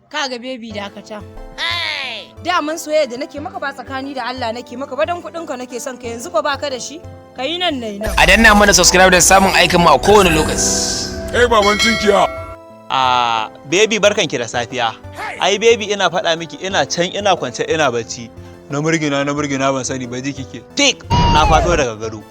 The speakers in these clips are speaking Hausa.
Kaga baby dakata. Daman soyayya da nake maka ba tsakani da Allah nake maka ba dan kuɗin ka nake son ka yanzu ko baka da shi. Kai nan ne nan. A danna mana subscribe da samun aikin mu a kowane lokaci. Baban tunkiya. Baby barkanki da safiya. Ai baby ina faɗa miki ina can ina kwance ina bacci. Na murgina ban sani ba ji kike. Tik na faɗo daga gado.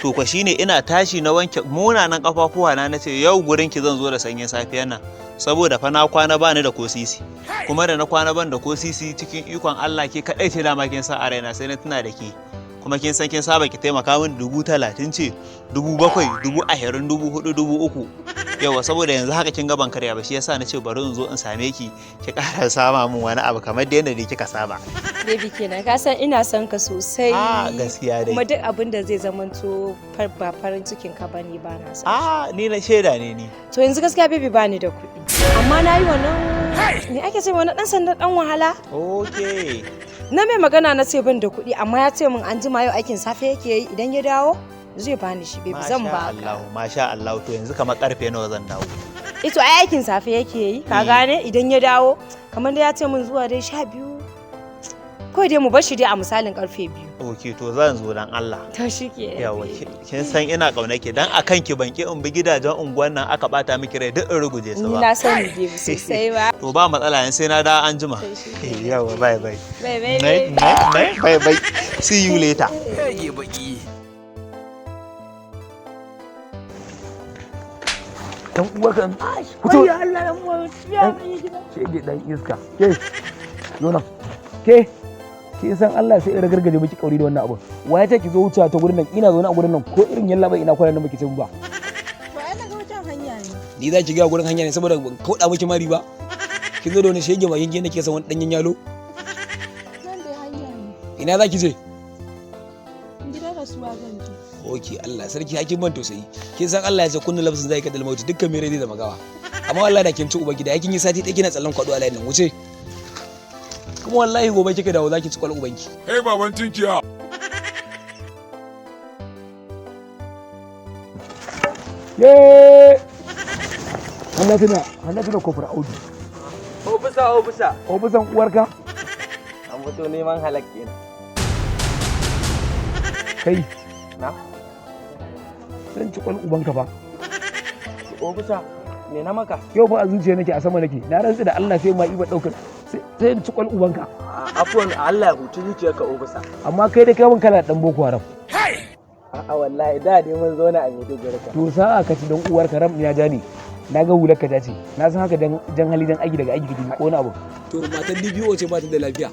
To ko shine ina tashi na wanke munanan kafafuwa na nace yau gurin ki zan zo da sanyin safiyar nan. Saboda fa na kwana bani da ko sisi. Kuma da na kwana ban da ko sisi cikin ikon Allah ke kadai ce dama kin sa a raina sai na tuna da ke. Kuma kin san kin saba ki taimaka min 30,000 ce, 7,000, 20,000, 4,000, 3,000. Yawa saboda yanzu haka kin ga ban karya ba shi yasa na ce bari in zo in same ki ki ƙara sama min wani abu kamar da yadda kika saba. Baby kenan ka san ina son ka sosai. Gaskiya dai. Kuma duk abin da zai zamanto ba farin cikin ka bane ba na son. Ni na shaida ne ni. To yanzu gaskiya baby bani da kuɗi. Amma na yi wannan me ake ce wani dan sanda dan wahala? Okay. Na mai magana na ce ban da kuɗi amma ya ce min an jima yau aikin safe yake yi idan ya dawo zai bani shi baby zan ba ka. Masha Allah to yanzu kamar karfe nawa zan dawo? Ito ai aikin safe yake yi ka gane idan ya dawo kamar da ya ce min zuwa dai 12 kawai dai mu bar shi dai a misalin karfe 2. Okay to zan zo dan Allah. To shike. Yawa kin san ina kauna ki dan akan ki banki in bi gidajen unguwan nan aka bata miki rai duk in ruguje su ba. Ni na sani baby sosai ba. To ba matsala yan sai na da an jima. Yawa bye bye. Bye. See you later. Baki. Dan uwa kan. Fito. Ya Allah dan uwa ya mai gida. Shege dan iska. Yona. Ke san Allah sai in ragargaje miki kauri da wannan abu. Waye take zo wuce ta gurin nan ina zo na gurin nan ko irin yalla bai ina kwana nan miki ce ba. To ai daga wucin hanya ne. Ni za ki ga gurin hanya ne saboda kauda miki mari ba. Kin zo da wani shege magin gene ke san wani danyen yalo. Nan da hanya ne. Ina za ki je? Gidan rasuwa zan je. Okay Allah sarki hakin ban tausayi. Kin san Allah ya ce kunnu lafsin zai kadal mauti dukkan mere da magawa. Amma wallahi da kin ci uba gida yakin yi sati ɗaya kina tsallan kwado a layin nan wuce. Kuma wallahi gobe kika dawo zaki ci kwal ubanki. Baban tunkiya. Hannatuna kofar Audu. Ofisan uwarka. An fito neman halak kenan. Kai. Na? Zan ci kwal ubanka fa. Ofisa, me na maka? Yau fa a zuciya nake a sama nake. Na rantsi da Allah sai ma iba daukar. Sai in ci kwal ubanka. Afuwan Allah ya hutu zuciyarka ofisa. Amma kai da kai mun kana dan boko haram. A'a wallahi da dai mun zo na a Maiduguri ka. To sa'a ka ci dan uwar ka ram ya ja ne. Na ga hular ka ce. Na san haka dan hali dan aiki daga aiki kake ko wani abu. To matan DBO ce ba ta da lafiya.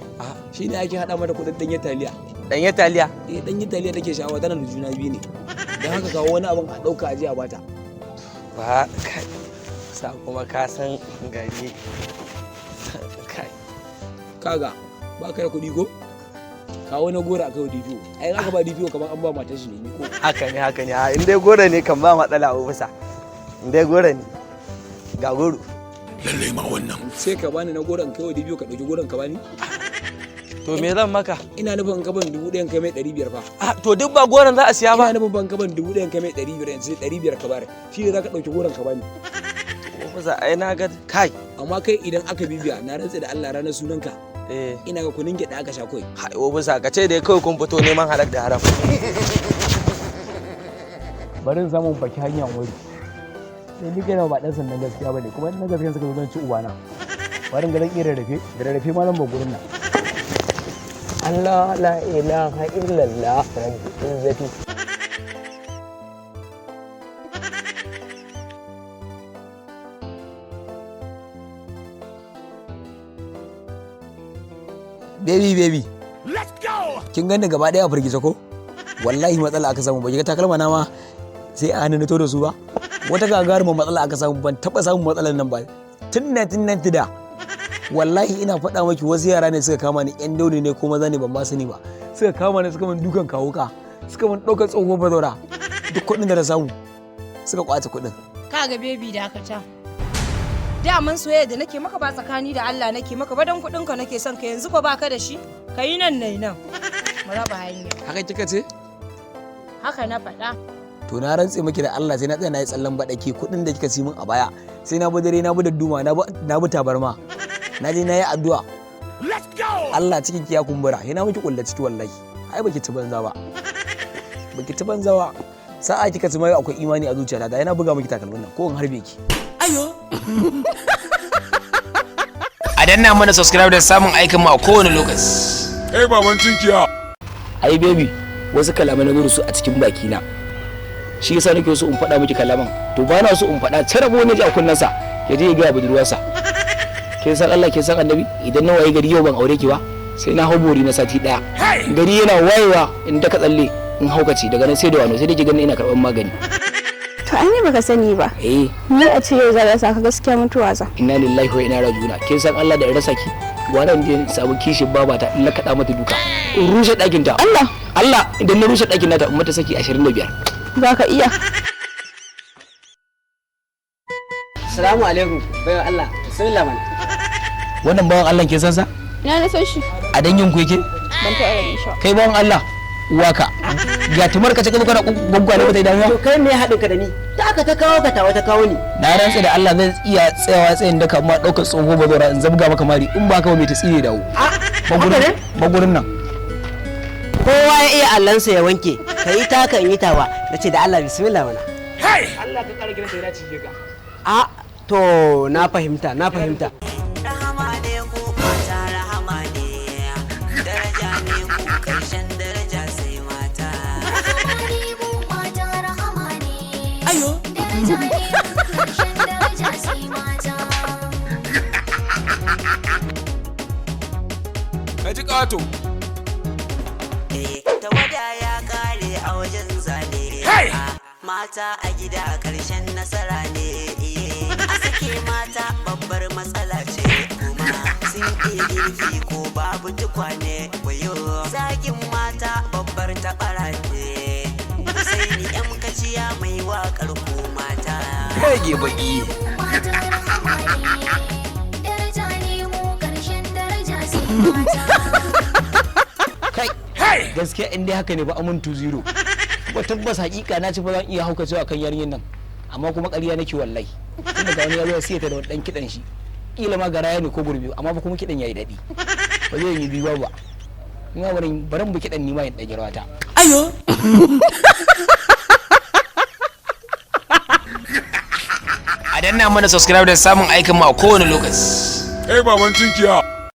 Shine ake hada mata kudin danyen taliya. Danyen taliya? Danyen taliya take sha'awa tana da juna biyu ne. Dan haka kawo wani abin a dauka aje a bata. Ba kai. Sa kuma ka san gari. Kai. Kaga ba ka da kuɗi ko? Kawo na gora akai DPO. Ai aka ba DPO kamar an ba matar shi ne ko? Haka ne. In dai gora ne kan ba matsala a ofisa. In dai gora ne. Ga goro. Lalle ma wannan. Sai ka bani na goron kai wa DPO ka dauki goron ka bani? To me zan maka? Ina nufin ka ban 1,000 kai mai 500 fa. To duk ba goron za a siya ba. Ina nufin ban ka ban 1,000 kai mai 500 yanzu 500 ka bare. Shi ne za ka dauki goron ka bani. Ofisa ai na ga kai. Amma kai idan aka bibiya na rantsa da Allah ranar sunanka. Ina ga kunin gyaɗa aka sha kawai. Hai ofisa ka ce dai kawai kun fito neman halak da haram. Bari in samu baki hanyar wuri. Sai ni kenan ba dan sandan gaskiya bane kuma na gaskiya suka zo don ci ubana. Bari in ga dan iya rarrafe ma nan ba gurin nan. Allah la ilaha illallah rabbil izzati. Baby. Let's go. Kin gani gaba daya a firgice ko? Wallahi matsala aka samu ba kiga takalma na ma sai a hannun to da su ba. Wata gagarumar matsala aka samu ban taba samun matsalar nan ba. Tun 1990 da. Wallahi ina faɗa maki wasu yara ne suka kama ni yan daure ne ko maza ne ban ma sani ba. Suka kama ni suka min dukan kawo ka. Suka min ɗaukar tsohuwar bazora. Duk kuɗin da na samu suka kwace kuɗin. Kaga baby dakata. Daman soyayya da nake maka ba tsakani da Allah nake maka ba dan kuɗin ka nake son ka yanzu ko baka da shi. Kai nan nan. Mu raba hanya. Haka kika ce? Haka na faɗa. To na rantse miki da Allah sai na tsaya na yi tsallan baɗake kuɗin da kika ci min a baya. Sai na bi dare na bi dadduma na bi tabarma. na je na yi addu'a Allah cikin ki ya kumbura yana miki kulla ciki wallahi ai baki ci banza ba sa'a kika ci mai akwai imani a zuciyata da yana buga miki takalmin nan ko in harbe ki ayo A danna mana subscribe da samun aikin mu a kowane lokaci. Baban tunkiya. ai baby wasu kalamai na zo da su a cikin baki na shi yasa nake so in faɗa miki kalaman to ba na so in faɗa tarabo ne ji a kunnansa ya je ya ga budurwarsa kin san Allah kin san annabi idan na waye gari yau ban aure ki ba sai na hau bori na sati daya gari yana wayewa in daka tsalle in haukace daga nan sai da wano sai da ki ganin ina karban magani to ai ne baka sani ba ni a ce yau za ka saka gaskiya mutuwa za inna lillahi wa inna ilaihi raji'un kin san Allah da ya rasa ki wannan je sabu kishin babata in na kada mata duka in rushe dakin ta Allah idan na rushe dakin nata in mata saki 25 za ka iya Assalamu alaikum bayan Allah bismillah man wannan bawan Allah ke san sa ina na san shi a dangin ku yake ban ta irin shi kai bawan Allah waka ga tumar ka ce kana gwaggwale mata idan to kai me haɗin ka da ni da aka ta kawo ka tawa ta kawo ni na rantsa da Allah zan iya tsayawa tsayin da kamar daukar tsoho bazora in zabga maka mari in ba ka ba mai ta tsire dawo bagurin nan kowa ya iya allansa ya wanke kai ta kan yi tawa nace da Allah bismillah mana Allah ka kare gidan da ya cije ka. to na fahimta rahama ne ku mata rahama ne daraja ne ku karshen daraja sai mata rahama ne ku mata rahama ne ayo daraja ne ku karshen daraja sai mata Kaji kato. tawada ya kare a wajen zane mata a gida karshen nasara ne a sake mata babbar matsala ce kuma sun iya girki ko babu tukwane wayo zagin mata babbar tabara ce sai ni yan kaciya mai waƙar ko mata rage baki daraja ne mu karshen daraja sai mata kai gaskiya in dai haka ne ba amuntu zero ba tabbas hakika na ci ba zan iya hauka cewa kan yarinyar nan amma kuma ƙarya nake wallahi tun daga wani ya zo sai ta da dan kidan shi kila ma garaya ne ko gurbi amma ba kuma kidan yayi dadi ba zai yi biyu ba ina barin bu kidan ni ma in dage rawata ayo A danna mana subscribe da samun aikin mu a kowane lokaci. Baban tunkiya.